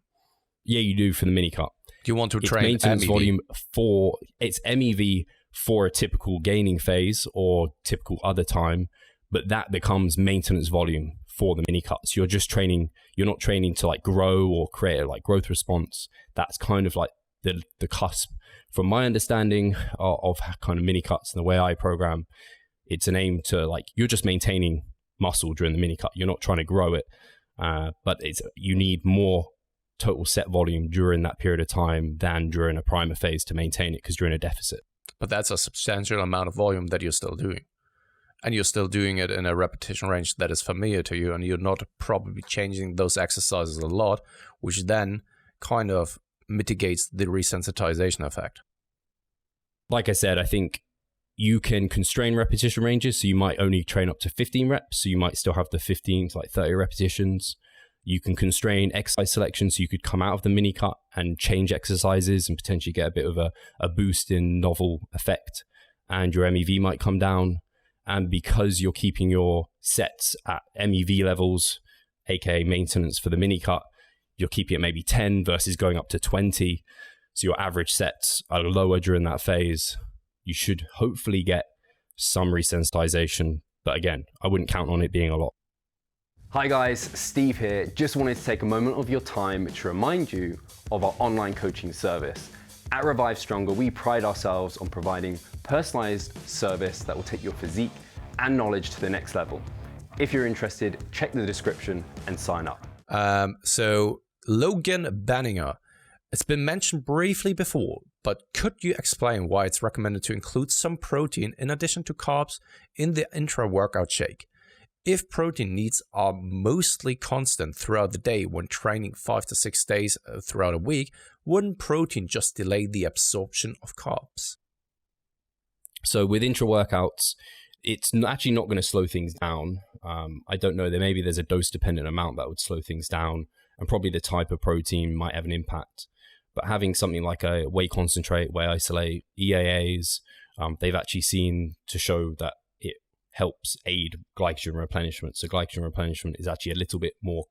B: Yeah, you do for the mini cut.
A: You want to train
B: maintenance
A: MEV.
B: Volume for it's MEV for a typical gaining phase or typical other time, but that becomes maintenance volume for the mini cuts. You're just training, you're not training to grow or create a growth response. That's kind of the cusp. From my understanding of kind of mini cuts and the way I program, it's an aim to you're just maintaining muscle during the mini cut. You're not trying to grow it, but you need more total set volume during that period of time than during a primer phase to maintain it, because you're in a deficit.
A: But that's a substantial amount of volume that you're still doing. And you're still doing it in a repetition range that is familiar to you, and you're not probably changing those exercises a lot, which then kind of mitigates the resensitization effect.
B: Like I said, I think you can constrain repetition ranges, so you might only train up to 15 reps, so you might still have the 15 to like 30 repetitions. You can constrain exercise selection, so you could come out of the mini cut and change exercises and potentially get a bit of a boost in novel effect, and your MEV might come down. And because you're keeping your sets at MEV levels, aka maintenance for the mini cut, you're keeping it maybe 10 versus going up to 20. So your average sets are lower during that phase. You should hopefully get some resensitization. But again, I wouldn't count on it being a lot.
D: Hi guys, Steve here. Just wanted to take a moment of your time to remind you of our online coaching service. At Revive Stronger, we pride ourselves on providing personalized service that will take your physique and knowledge to the next level. If you're interested, check the description and sign up.
A: So Logan Banninger, it's been mentioned briefly before, but could you explain why it's recommended to include some protein in addition to carbs in the intra-workout shake? If protein needs are mostly constant throughout the day when training 5 to 6 days throughout a week, wouldn't protein just delay the absorption of carbs?
B: So with intra-workouts, it's actually not going to slow things down. I don't know, maybe there's a dose-dependent amount that would slow things down, and probably the type of protein might have an impact. But having something like a whey concentrate, whey isolate, EAAs, they've actually seen to show that helps aid glycogen replenishment. So glycogen replenishment is actually a little bit more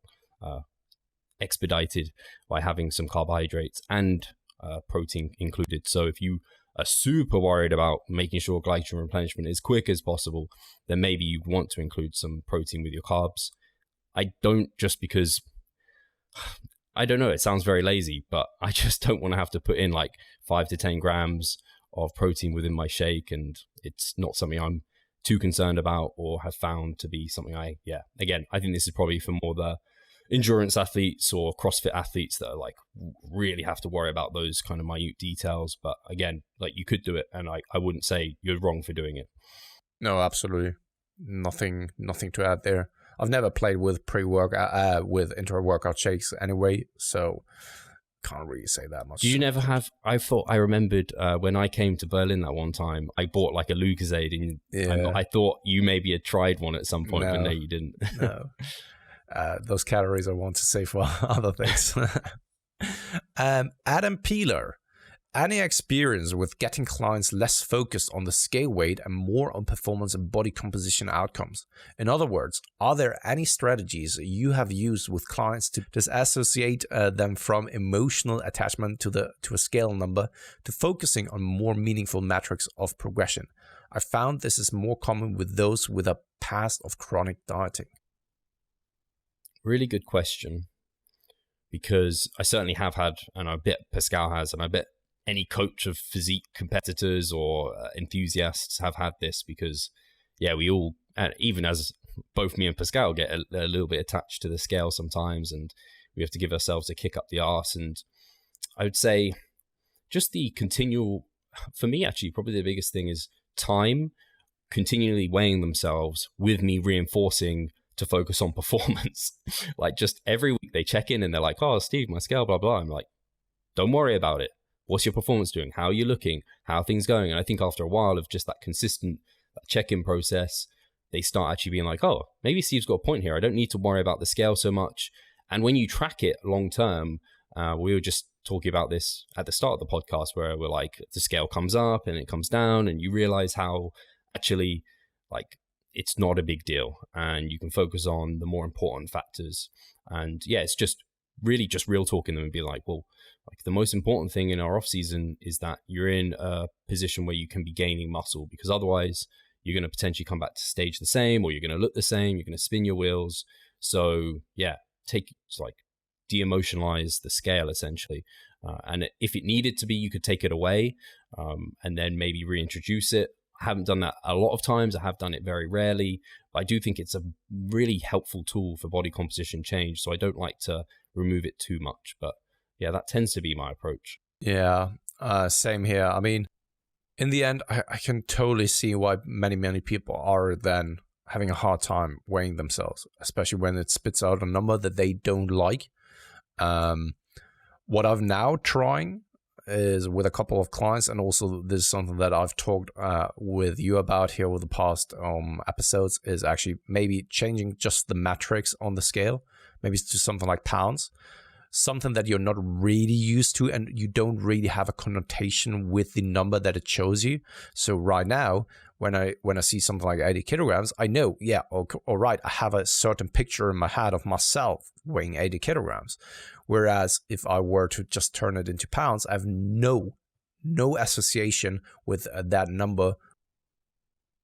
B: expedited by having some carbohydrates and protein included. So if you are super worried about making sure glycogen replenishment is quick as possible, then maybe you want to include some protein with your carbs. I don't, just because, I don't know, it sounds very lazy, but I just don't want to have to put in like 5 to 10 grams of protein within my shake, and it's not something I'm too concerned about or have found to be something again, I think this is probably for more the endurance athletes or CrossFit athletes that are like really have to worry about those kind of minute details. But again, like, you could do it, and I wouldn't say you're wrong for doing it.
A: No, absolutely. Nothing to add there. I've never played with with intra-workout shakes anyway, so can't really say that much.
B: Do you never have? I remembered when I came to Berlin that one time, I bought like a Lucozade, and I thought you maybe had tried one at some point, but no, you didn't.
A: No. Those calories I want to save for other things. Adam Peeler. Any experience with getting clients less focused on the scale weight and more on performance and body composition outcomes? In other words, are there any strategies you have used with clients to disassociate them from emotional attachment to a scale number to focusing on more meaningful metrics of progression? I found this is more common with those with a past of chronic dieting.
B: Really good question, because I certainly have had, and I bet Pascal has, and I bet any coach of physique competitors or enthusiasts have had this, because we all, even as both me and Pascal, get a little bit attached to the scale sometimes, and we have to give ourselves a kick up the arse. And I would say just the continual, for me actually, probably the biggest thing is time, continually weighing themselves with me reinforcing to focus on performance. Like, just every week they check in and they're like, "Oh, Steve, my scale, blah, blah." I'm like, don't worry about it. What's your performance doing? How are you looking? How are things going? And I think after a while of just that consistent check-in process, they start actually being like, oh, maybe Steve's got a point here. I don't need to worry about the scale so much. And when you track it long-term, we were just talking about this at the start of the podcast, where we're like, the scale comes up and it comes down, and you realize how actually, like, it's not a big deal, and you can focus on the more important factors. And it's just really just real talking them and be like, well, like, the most important thing in our off season is that you're in a position where you can be gaining muscle, because otherwise you're going to potentially come back to stage the same, or you're going to look the same, you're going to spin your wheels. So de-emotionalize the scale essentially. And if it needed to be, you could take it away and then maybe reintroduce it. I haven't done that a lot of times. I have done it very rarely, but I do think it's a really helpful tool for body composition change. So I don't like to remove it too much, but that tends to be my approach.
A: Yeah, same here. I mean, in the end, I can totally see why many people are then having a hard time weighing themselves, especially when it spits out a number that they don't like. What I've now trying is with a couple of clients, and also this is something that I've talked with you about here with the past episodes, is actually maybe changing just the metrics on the scale, maybe to something like pounds, something that you're not really used to and you don't really have a connotation with the number that it shows you. So right now, when I see something like 80 kilograms, I know, yeah, all right, I have a certain picture in my head of myself weighing 80 kilograms. Whereas if I were to just turn it into pounds, I have no association with that number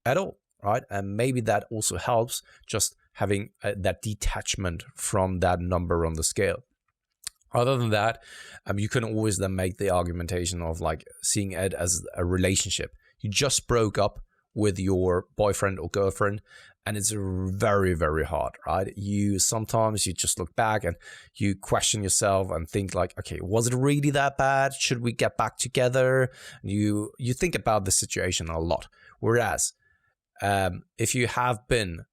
A: at all, right? And maybe that also helps, just having that detachment from that number on the scale. Other than that, you can always then make the argumentation of like seeing it as a relationship. You just broke up with your boyfriend or girlfriend, and it's very, very hard, right? Sometimes you just look back and you question yourself and think like, okay, was it really that bad? Should we get back together? You think about the situation a lot. Whereas if you have been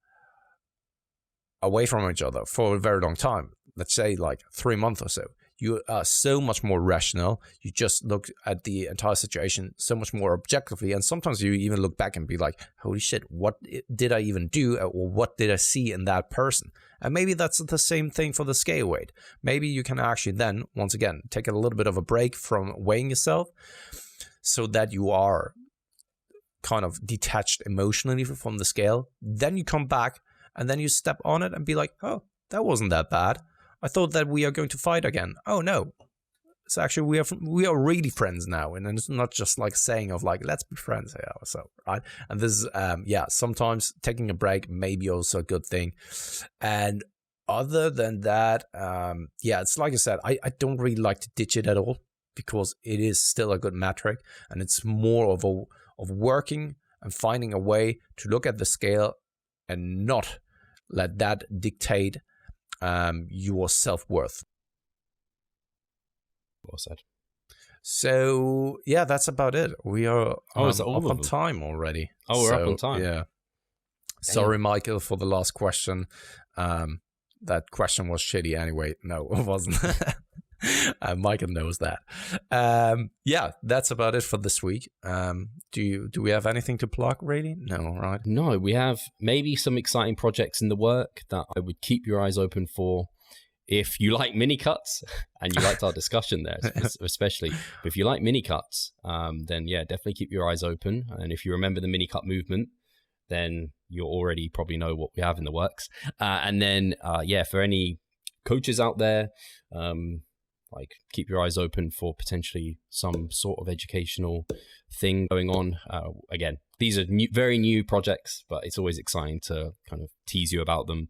A: away from each other for a very long time, let's say like 3 months or so, you are so much more rational. You just look at the entire situation so much more objectively. And sometimes you even look back and be like, holy shit, what did I even do? Or what did I see in that person? And maybe that's the same thing for the scale weight. Maybe you can actually then, once again, take a little bit of a break from weighing yourself so that you are kind of detached emotionally from the scale. Then you come back and then you step on it and be like, oh, that wasn't that bad. I thought that we are going to fight again. Oh no, it's actually we are really friends now, and it's not just like saying of like let's be friends here. So right, and this sometimes taking a break may be also a good thing. And other than that, it's like I said, I don't really like to ditch it at all because it is still a good metric, and it's more of working and finding a way to look at the scale and not let that dictate your self-worth.
B: Well said.
A: So yeah, that's about it. We are up on time already.
B: Oh, we're up on time.
A: Yeah. Damn. Sorry, Michael, for the last question. That question was shitty anyway. No, it wasn't. Michael knows that. That's about it for this week. Do we have anything to plug, really? No, right?
B: No, we have maybe some exciting projects in the work that I would keep your eyes open for. If you like mini cuts, and you liked our discussion there, especially, but if you like mini cuts, then yeah, definitely keep your eyes open. And if you remember the mini cut movement, then you already probably know what we have in the works. And then, for any coaches out there, like keep your eyes open for potentially some sort of educational thing going on. Again, these are very new projects, but it's always exciting to kind of tease you about them.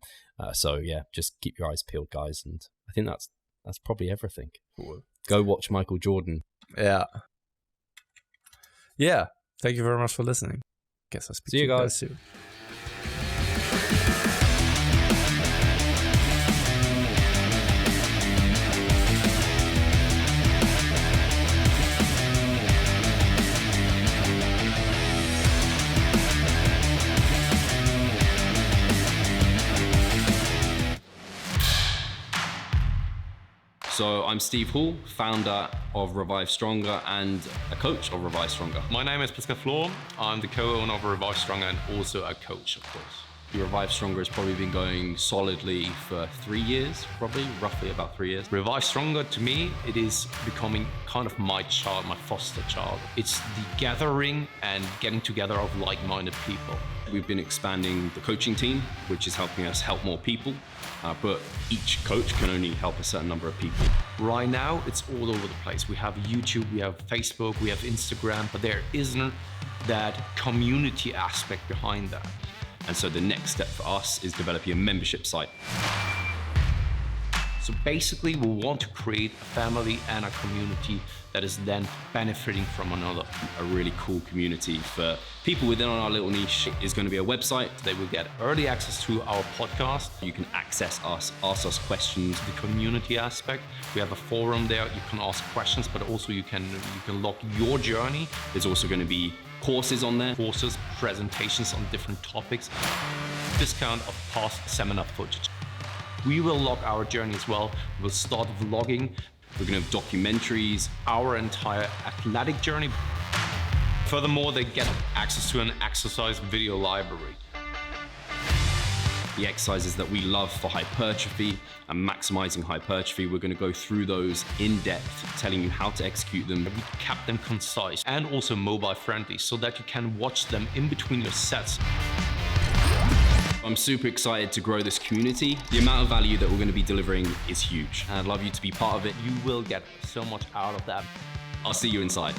B: Just keep your eyes peeled, guys. And I think that's probably everything. Cool. Go watch Michael Jordan.
A: Yeah. Yeah. Thank you very much for listening. Guess I'll speak to you guys soon.
D: So I'm Steve Hall, founder of Revive Stronger and a coach of Revive Stronger.
C: My name is Pascal Flor. I'm the co-owner of Revive Stronger and also a coach, of course.
D: Revive Stronger has probably been going solidly for 3 years, roughly about 3 years.
C: Revive Stronger, to me, it is becoming kind of my child, my foster child. It's the gathering and getting together of like-minded people.
D: We've been expanding the coaching team, which is helping us help more people, but each coach can only help a certain number of people.
C: Right now, it's all over the place. We have YouTube, we have Facebook, we have Instagram, but there isn't that community aspect behind that.
D: And so the next step for us is developing a membership site.
C: So basically, we want to create a family and a community that is then benefiting from another.
B: A really cool community for people within our little niche is going to be a website.
C: They will get early access to our podcast.
B: You can access us, ask us questions.
C: The community aspect, we have a forum there. You can ask questions, but also you can log your journey.
B: There's also going to be courses on there.
C: Courses, presentations on different topics, discount of past seminar footage. We will log our journey as well. We'll start vlogging.
B: We're going to have documentaries,
C: our entire athletic journey. Furthermore, they get access to an exercise video library.
B: the exercises that we love for hypertrophy and maximizing hypertrophy. We're going to go through those in depth, telling you how to execute them.
C: We kept them concise and also mobile friendly so that you can watch them in between your sets.
B: I'm super excited to grow this community. The amount of value that we're going to be delivering is huge. And I'd love you to be part of it.
C: You will get so much out of that.
B: I'll see you inside.